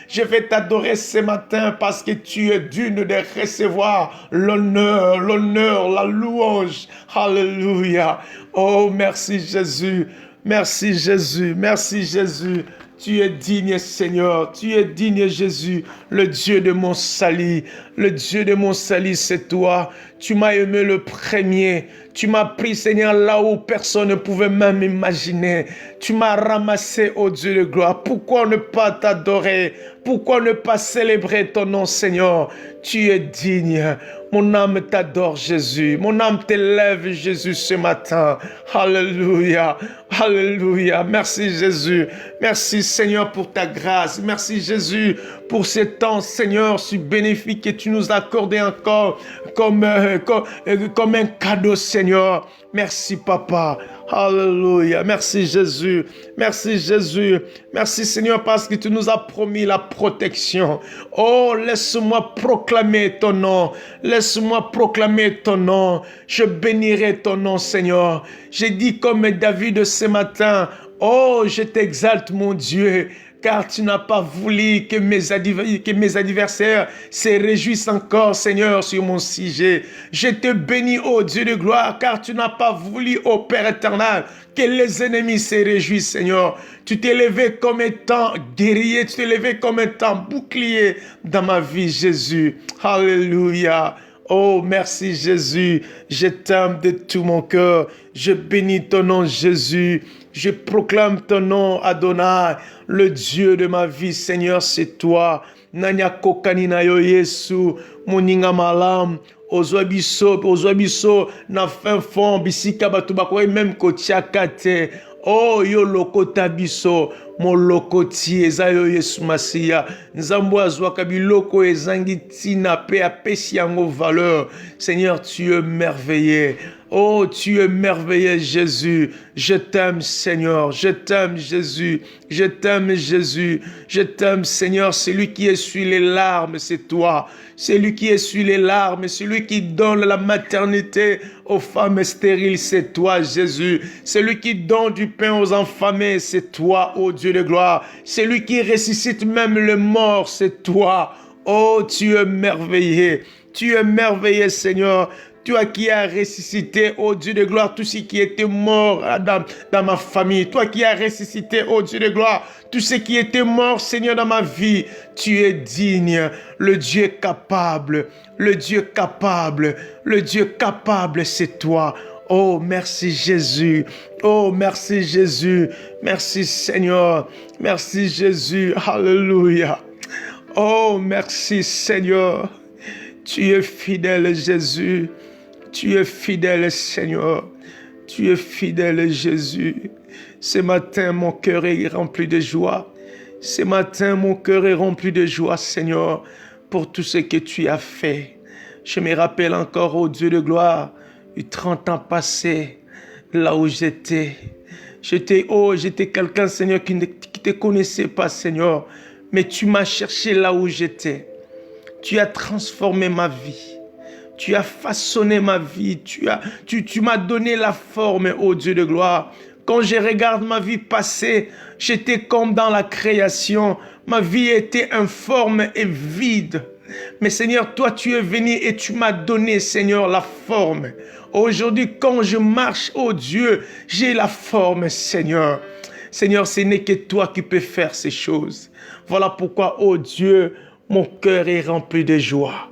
[SPEAKER 1] Je vais t'adorer ce matin parce que tu es digne de recevoir l'honneur, la louange. Alléluia. Oh, merci Jésus. Merci Jésus. Merci Jésus. Tu es digne, Seigneur. Tu es digne, Jésus, le Dieu de mon salut. Le Dieu de mon salut, c'est toi. Tu m'as aimé le premier. Tu m'as pris, Seigneur, là où personne ne pouvait même imaginer. Tu m'as ramassé, ô Dieu de gloire. Pourquoi ne pas t'adorer? Pourquoi ne pas célébrer ton nom, Seigneur? Tu es digne. Mon âme t'adore, Jésus. Mon âme t'élève, Jésus, ce matin. Alléluia. Alléluia. Merci, Jésus. Merci, Seigneur, pour ta grâce. Merci, Jésus, pour ce temps, Seigneur, si bénéfique que tu nous as accordé encore comme un cadeau, Seigneur. Merci, Papa. Alléluia. Merci, Jésus. Merci, Jésus. Merci, Seigneur, parce que tu nous as promis la protection. Oh, laisse-moi proclamer ton nom. Laisse-moi proclamer ton nom. Je bénirai ton nom, Seigneur. J'ai dit comme David ce matin, oh, je t'exalte, mon Dieu, car tu n'as pas voulu que mes adversaires se réjouissent encore, Seigneur, sur mon sujet. Je te bénis, ô Dieu de gloire, car tu n'as pas voulu, ô Père éternel, que les ennemis se réjouissent, Seigneur. Tu t'es levé comme étant guerrier, tu t'es levé comme étant bouclier dans ma vie, Jésus. Alléluia. Oh, merci Jésus. Je t'aime de tout mon cœur. Je bénis ton nom, Jésus. Je proclame ton nom, Adonai, le Dieu de ma vie, Seigneur, c'est toi. Nanya kokani na yo Yesu, moninga malam, ozwa biso, na fin fond, bisika batu bakwe même kotiakate. Oh, yo lokota biso, mon lokoti, eza yo Yesu Masiya. Nzambo azwaka biloko ezangi tina pe apesi yango valeur. Seigneur, tu es merveilleux. Oh, tu es merveilleux, Jésus. Je t'aime, Seigneur. Je t'aime, Jésus. Je t'aime, Jésus. Je t'aime, Seigneur. Celui qui essuie les larmes, c'est toi. Celui qui essuie les larmes, celui qui donne la maternité aux femmes stériles, c'est toi, Jésus. Celui qui donne du pain aux enfamés, c'est toi, ô Dieu de gloire. Celui qui ressuscite même le mort, c'est toi. Oh, tu es merveilleux. Tu es merveilleux, Seigneur. Toi qui as ressuscité, ô Dieu de gloire, tous ceux qui étaient morts dans ma famille. Toi qui as ressuscité, ô Dieu de gloire, tous ceux qui étaient morts, Seigneur, dans ma vie. Tu es digne, le Dieu capable, le Dieu capable, le Dieu capable, c'est toi. Oh, merci Jésus. Oh, merci Jésus. Merci Seigneur. Merci Jésus. Alléluia. Oh, merci Seigneur. Tu es fidèle Jésus. Tu es fidèle Seigneur. Tu es fidèle Jésus. Ce matin, mon cœur est rempli de joie. Ce matin, mon cœur est rempli de joie, Seigneur, pour tout ce que tu as fait. Je me rappelle encore, oh Dieu de gloire, 30 ans passés, là où j'étais. J'étais quelqu'un, Seigneur, qui ne te connaissait pas, Seigneur. Mais tu m'as cherché là où j'étais. Tu as transformé ma vie. Tu as façonné ma vie. Tu m'as donné la forme, ô Dieu de gloire. Quand je regarde ma vie passée, j'étais comme dans la création. Ma vie était informe et vide. Mais Seigneur, toi, tu es venu et tu m'as donné, Seigneur, la forme. Aujourd'hui, quand je marche, ô Dieu, j'ai la forme, Seigneur. Seigneur, ce n'est que toi qui peux faire ces choses. Voilà pourquoi, ô Dieu, mon cœur est rempli de joie.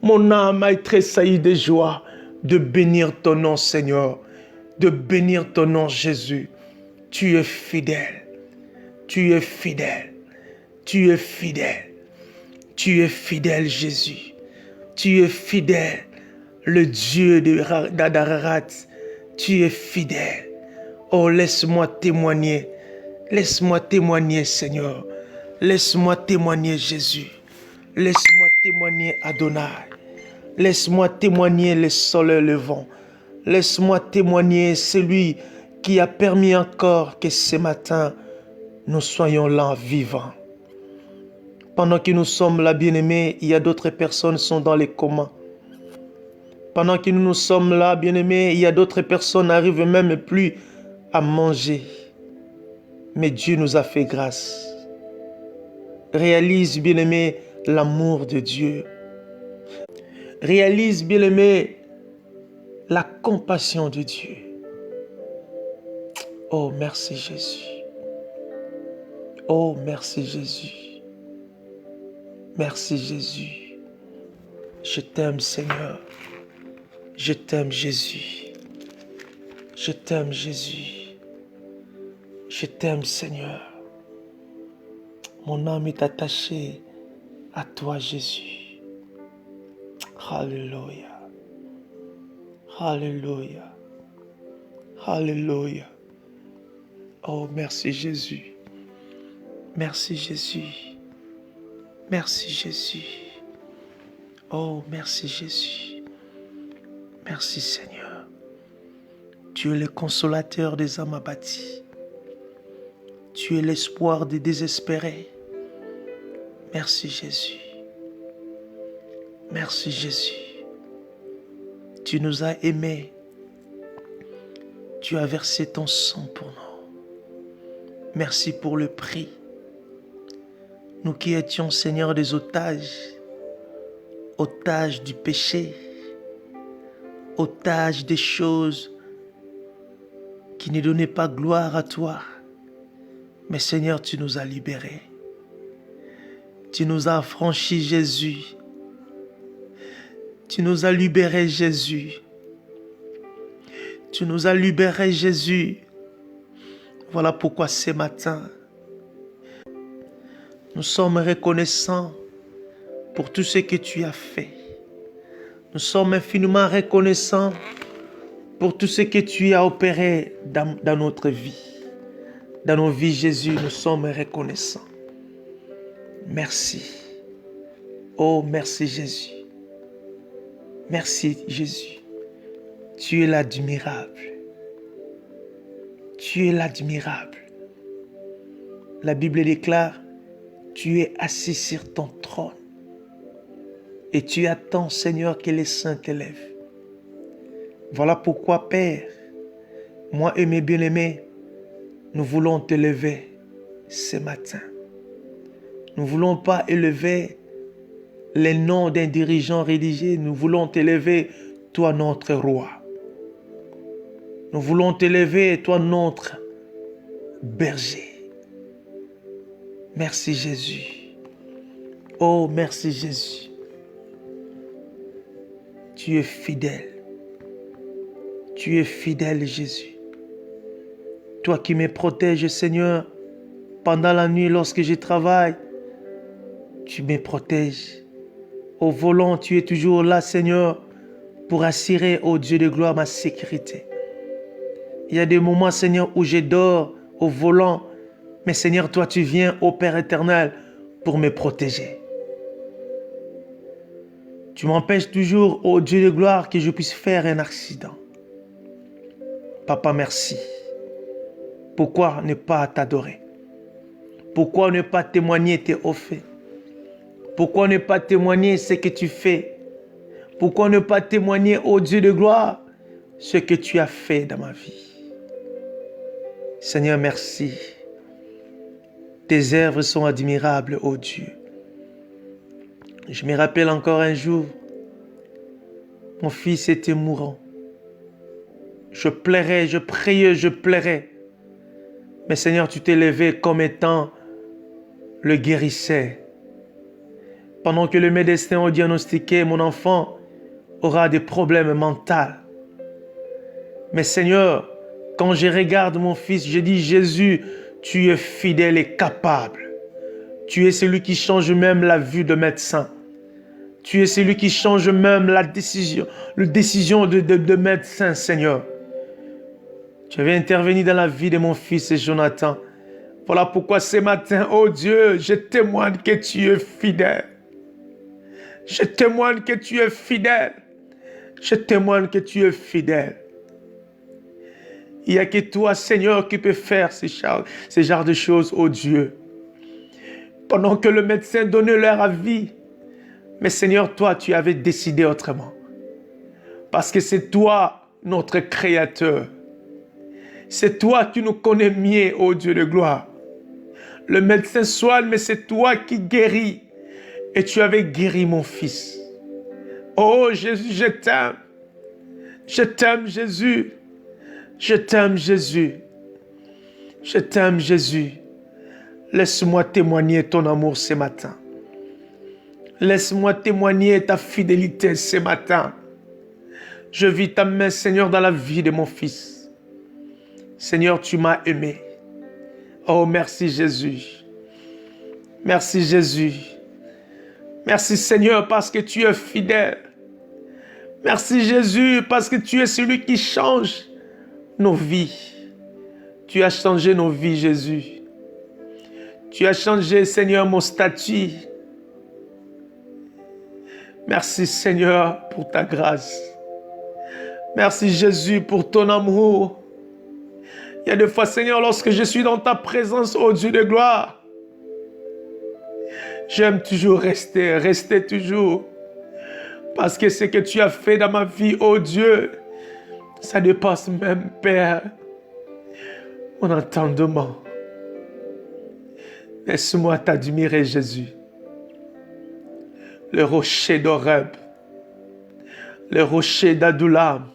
[SPEAKER 1] Mon âme a tressailli de joie de bénir ton nom, Seigneur, de bénir ton nom, Jésus. Tu es fidèle, tu es fidèle, tu es fidèle, tu es fidèle, Jésus. Tu es fidèle, le Dieu d'Ararat. Tu es fidèle. Oh, laisse-moi témoigner, Seigneur. Laisse-moi témoigner, Jésus. Laisse-moi témoigner, Adonai. Laisse-moi témoigner le soleil levant. Laisse-moi témoigner celui qui a permis encore que ce matin, nous soyons là vivants. Pendant que nous sommes là, bien-aimés, il y a d'autres personnes qui sont dans les comas. Pendant que nous sommes là, bien-aimés, il y a d'autres personnes qui n'arrivent même plus à manger. Mais Dieu nous a fait grâce. Réalise, bien-aimé, l'amour de Dieu. Réalise, bien-aimé, la compassion de Dieu. Oh, merci Jésus. Oh, merci Jésus. Merci Jésus. Je t'aime, Seigneur. Je t'aime, Jésus. Je t'aime, Jésus. Je t'aime, Seigneur. Mon âme est attachée à toi, Jésus. Alléluia. Alléluia. Alléluia. Oh, merci Jésus. Merci Jésus. Merci Jésus. Oh, merci Jésus. Merci Seigneur. Tu es le consolateur des âmes abattues. Tu es l'espoir des désespérés. Merci Jésus. Merci Jésus. Tu nous as aimés. Tu as versé ton sang pour nous. Merci pour le prix. Nous qui étions, Seigneur, des otages, otages du péché, otages des choses qui ne donnaient pas gloire à toi. Mais Seigneur, tu nous as libérés. Tu nous as affranchis, Jésus. Tu nous as libérés, Jésus. Tu nous as libérés, Jésus. Voilà pourquoi ce matin, nous sommes reconnaissants pour tout ce que tu as fait. Nous sommes infiniment reconnaissants pour tout ce que tu as opéré dans notre vie. Dans nos vies, Jésus, nous sommes reconnaissants. Merci. Oh, merci Jésus. Merci Jésus. Tu es l'admirable. Tu es l'admirable. La Bible déclare, tu es assis sur ton trône. Et tu attends, Seigneur, que les saints t'élèvent. Voilà pourquoi, Père, moi et mes bien-aimés, nous voulons t'élever ce matin. Nous ne voulons pas élever les noms d'un dirigeant religieux. Nous voulons t'élever, toi notre roi. Nous voulons t'élever, toi notre berger. Merci Jésus. Oh, merci Jésus. Tu es fidèle. Tu es fidèle, Jésus. Toi qui me protèges, Seigneur, pendant la nuit lorsque je travaille, tu me protèges. Au volant, tu es toujours là, Seigneur, pour assurer au Dieu de gloire ma sécurité. Il y a des moments, Seigneur, où je dors au volant, mais Seigneur, toi, tu viens, ô Père éternel, pour me protéger. Tu m'empêches toujours, ô Dieu de gloire, que je puisse faire un accident. Papa, merci. Pourquoi ne pas t'adorer? Pourquoi ne pas témoigner tes hauts faits? Pourquoi ne pas témoigner ce que tu fais? Pourquoi ne pas témoigner, ô Dieu de gloire, ce que tu as fait dans ma vie? Seigneur, merci. Tes œuvres sont admirables, ô Dieu. Je me rappelle encore un jour, mon fils était mourant. Je pleurais, je priais, je pleurais. Mais Seigneur, tu t'es levé comme étant le guérisseur. Pendant que le médecin a diagnostiqué mon enfant aura des problèmes mentaux. Mais Seigneur, quand je regarde mon fils, je dis, Jésus, tu es fidèle et capable. Tu es celui qui change même la vue de médecin. Tu es celui qui change même la décision de médecin, Seigneur. Tu avais intervenu dans la vie de mon fils Jonathan. Voilà pourquoi ce matin, oh Dieu, je témoigne que tu es fidèle. Je témoigne que tu es fidèle. Je témoigne que tu es fidèle. Il n'y a que toi, Seigneur, qui peut faire ce genre de choses, oh Dieu. Pendant que le médecin donnait leur avis, mais Seigneur, toi, tu avais décidé autrement. Parce que c'est toi, notre Créateur. C'est toi qui nous connais mieux, ô Dieu de gloire. Le médecin soigne, mais c'est toi qui guéris. Et tu avais guéri mon fils. Oh Jésus, je t'aime. Je t'aime, Jésus. Je t'aime, Jésus. Je t'aime, Jésus. Laisse-moi témoigner ton amour ce matin. Laisse-moi témoigner ta fidélité ce matin. Je vis ta main, Seigneur, dans la vie de mon fils. Seigneur, tu m'as aimé. Oh, merci Jésus. Merci Jésus. Merci Seigneur parce que tu es fidèle. Merci Jésus parce que tu es celui qui change nos vies. Tu as changé nos vies, Jésus. Tu as changé, Seigneur, mon statut. Merci Seigneur pour ta grâce. Merci Jésus pour ton amour. Il y a des fois, Seigneur, lorsque je suis dans ta présence, ô Dieu de gloire, j'aime toujours rester toujours. Parce que ce que tu as fait dans ma vie, ô Dieu, ça dépasse même, Père, mon entendement. Laisse-moi t'admirer, Jésus. Le rocher d'Horeb, le rocher d'Adoulam,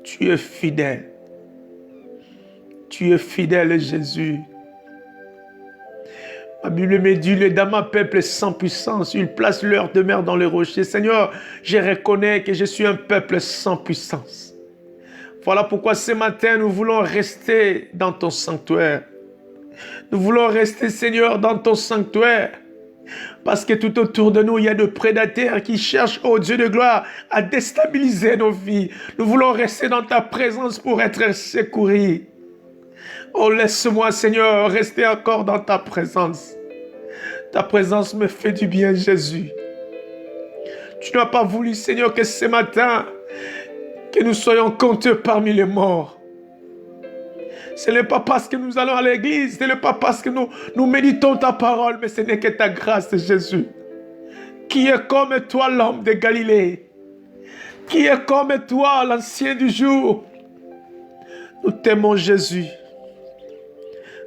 [SPEAKER 1] tu es fidèle. Tu es fidèle, Jésus. Ma Bible me dit, les dames peuple sans puissance, ils placent leur demeure dans le rocher. Seigneur, je reconnais que je suis un peuple sans puissance. Voilà pourquoi ce matin, nous voulons rester dans ton sanctuaire. Nous voulons rester, Seigneur, dans ton sanctuaire. Parce que tout autour de nous, il y a des prédateurs qui cherchent, oh Dieu de gloire, à déstabiliser nos vies. Nous voulons rester dans ta présence pour être secourus. Oh, laisse-moi, Seigneur, rester encore dans ta présence. Ta présence me fait du bien, Jésus. Tu n'as pas voulu, Seigneur, que ce matin, que nous soyons comptés parmi les morts. Ce n'est pas parce que nous allons à l'église, ce n'est pas parce que nous méditons ta parole, mais ce n'est que ta grâce, Jésus. Qui est comme toi, l'homme de Galilée? Qui est comme toi, l'ancien du jour? Nous t'aimons, Jésus.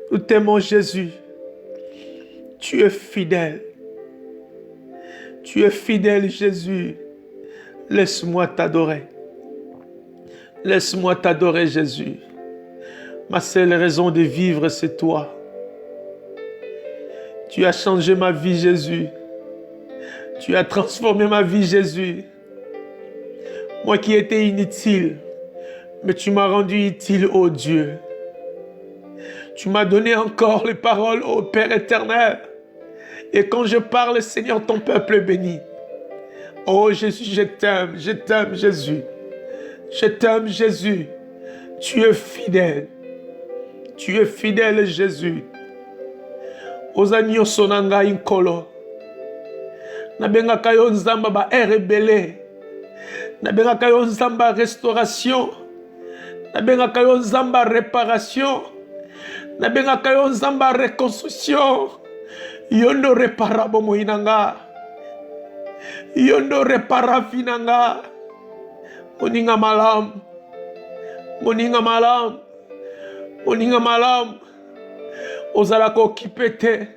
[SPEAKER 1] Nous t'aimons, Jésus. Tu es fidèle. Tu es fidèle, Jésus. Laisse-moi t'adorer. Laisse-moi t'adorer, Jésus. Ma seule raison de vivre, c'est toi. Tu as changé ma vie, Jésus. Tu as transformé ma vie, Jésus. Moi qui étais inutile, Mais tu m'as rendu utile, ô Dieu. Tu m'as donné encore les paroles, ô Père éternel. Et quand je parle, Seigneur, ton peuple est béni. Oh Jésus, je t'aime Jésus. Je t'aime Jésus. Tu es fidèle. Tu es fidèle Jésus. Ozanyo sonanga inkolo. Nabengaka yo nzamba ba rebelle. Nabengaka yo nzamba restauration. Nabengaka yo nzamba réparation. Nabengaka yo nzamba reconstruction. Yondo repara bomo inanga. Yondo repara finanga. Moninga malam. Moninga malam. Moninga malam. Ozalaka occupé te.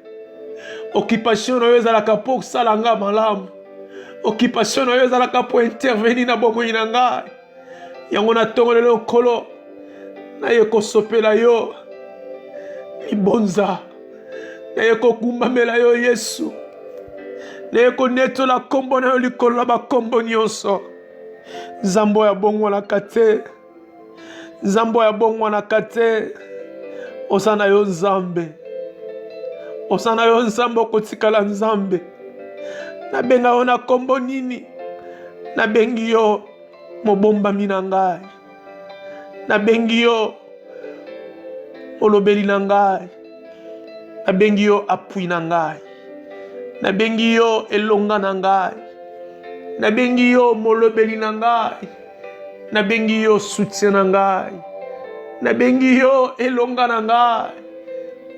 [SPEAKER 1] Occupation na yo ezalaka po salanga malam. Occupation na yo ezalaka po intervenir na bomo inanga. Yango na tongo lelo kolo. Na ye kosopela yo. Libonza. Na ye kokumbamela yo Yesu. Na ye konetola kombo na yo likolo na bakombo nyonso. Nzambo ya bongwanaka te. Nzambo ya bongwanaka te. Osana yo nzambe. Osana yo nzambe okotikala nzambe. Nabenga yo na kombo nini. Nabengi yo mobombami na ngai. Nabengi yo olobeli na ngai. Nabengi yo apui na ngai. Nabengi yo elonga na ngai. Nabengi yo molobeli na ngai. Nabengi yo soutien na ngai. Nabengi yo elonga na ngai.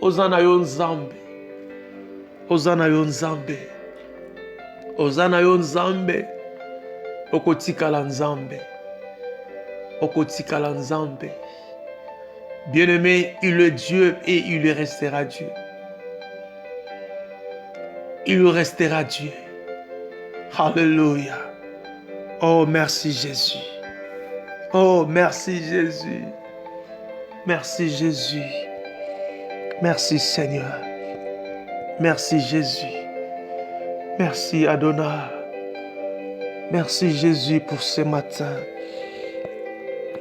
[SPEAKER 1] Ozana yo nzambe. Ozana yo nzambe. Ozana yo nzambe. Okotikala nzambe. Okotikala nzambe. Bien-aimé, il est Dieu et il restera Dieu. Il restera Dieu. Alléluia. Oh, merci Jésus. Oh, merci Jésus. Merci Jésus. Merci Seigneur. Merci Jésus. Merci Adonai. Merci Jésus pour ce matin.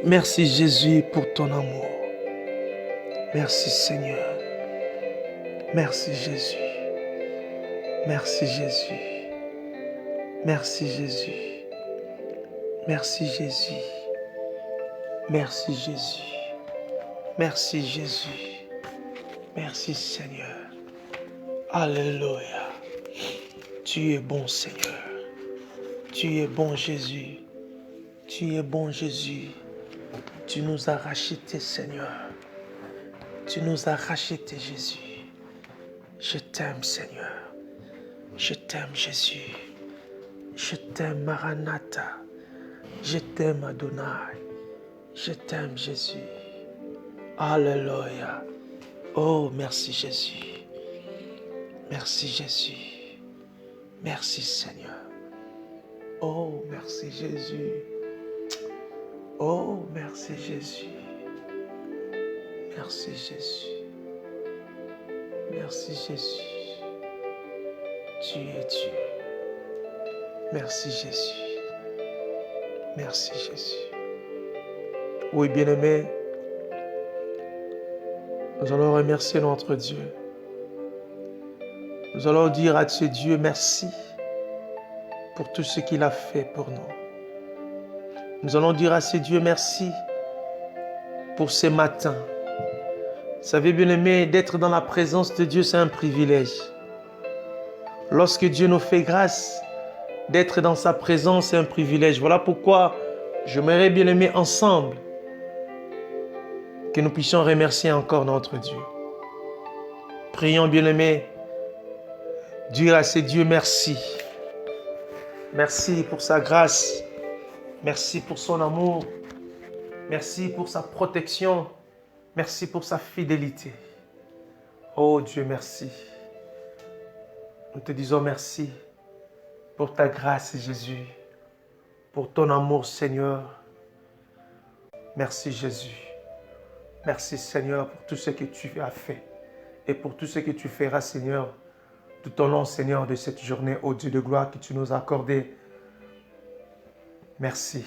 [SPEAKER 1] Merci Jésus pour ton amour. Merci Seigneur. Merci Jésus. Merci Jésus. Merci Jésus. Merci Jésus. Merci Jésus. Merci Jésus. Merci Seigneur. Alléluia. Tu es bon Seigneur. Tu es bon Jésus. Tu es bon Jésus. Tu nous as rachetés Seigneur. Tu nous as rachetés Jésus. Je t'aime Seigneur. Je t'aime Jésus. Je t'aime Maranatha. Je t'aime Adonai. Je t'aime Jésus. Alléluia. Oh, merci Jésus. Merci Jésus. Merci Seigneur. Oh, merci Jésus. Oh, merci Jésus. Merci Jésus. Merci Jésus. Tu es Dieu. Merci Jésus. Merci Jésus. Oui, bien-aimés, nous allons remercier notre Dieu. Nous allons dire à ce Dieu merci pour tout ce qu'il a fait pour nous. Nous allons dire à ce Dieu merci pour ce matin. Vous savez, bien-aimés, d'être dans la présence de Dieu, c'est un privilège. Lorsque Dieu nous fait grâce, d'être dans sa présence, c'est un privilège. Voilà pourquoi j'aimerais, bien-aimés, ensemble, que nous puissions remercier encore notre Dieu. Prions, bien-aimés, dire à ce Dieu merci. Merci pour sa grâce. Merci pour son amour. Merci pour sa protection. Merci pour sa fidélité. Oh Dieu, merci. Nous te disons merci pour ta grâce, Jésus, pour ton amour, Seigneur. Merci, Jésus. Merci, Seigneur, pour tout ce que tu as fait et pour tout ce que tu feras, Seigneur, tout au long, Seigneur, de cette journée, ô Dieu de gloire, que tu nous as accordé. Merci.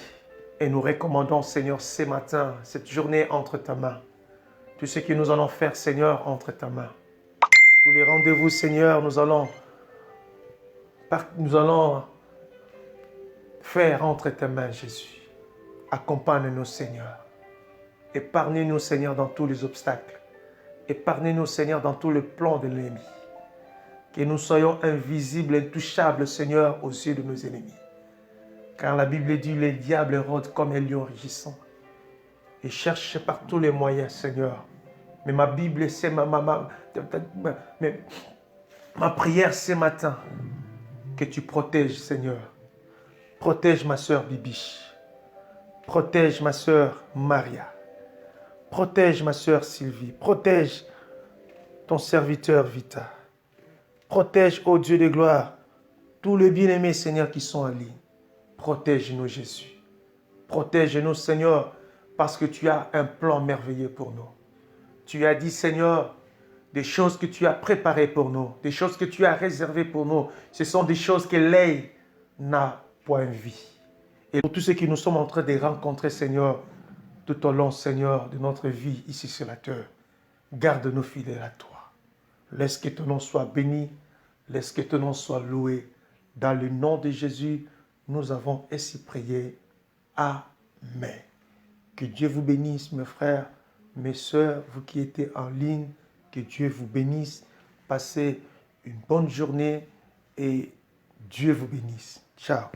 [SPEAKER 1] Et nous recommandons, Seigneur, ce matin, cette journée entre ta main. Tout ce que nous allons faire, Seigneur, entre ta main. Tous les rendez-vous, Seigneur, nous allons faire entre tes mains, Jésus. Accompagne-nous, Seigneur. Épargne-nous, Seigneur, dans tous les obstacles. Épargne-nous, Seigneur, dans tous les plans de l'ennemi. Que nous soyons invisibles, intouchables, Seigneur, aux yeux de nos ennemis. Car la Bible dit, les diables rôdent comme un lion rugissant. Et cherche par tous les moyens, Seigneur. Mais ma Bible, c'est ma prière ce matin. Que tu protèges, Seigneur. Protège ma sœur Bibiche. Protège ma sœur Maria. Protège ma sœur Sylvie. Protège ton serviteur Vita. Protège, ô Dieu de gloire, tous les bien-aimés, Seigneur, qui sont en ligne. Protège-nous, Jésus. Protège-nous, Seigneur, parce que tu as un plan merveilleux pour nous. Tu as dit, Seigneur, des choses que tu as préparées pour nous, des choses que tu as réservées pour nous, ce sont des choses que l'œil n'a point vues. Et pour tous ceux qui nous sommes en train de rencontrer, Seigneur, tout au long, Seigneur, de notre vie ici sur la terre, garde-nous fidèles à toi. Laisse que ton nom soit béni, laisse que ton nom soit loué. Dans le nom de Jésus, nous avons ainsi prié. Amen. Que Dieu vous bénisse, mes frères, mes sœurs, vous qui étiez en ligne. Que Dieu vous bénisse. Passez une bonne journée et Dieu vous bénisse. Ciao.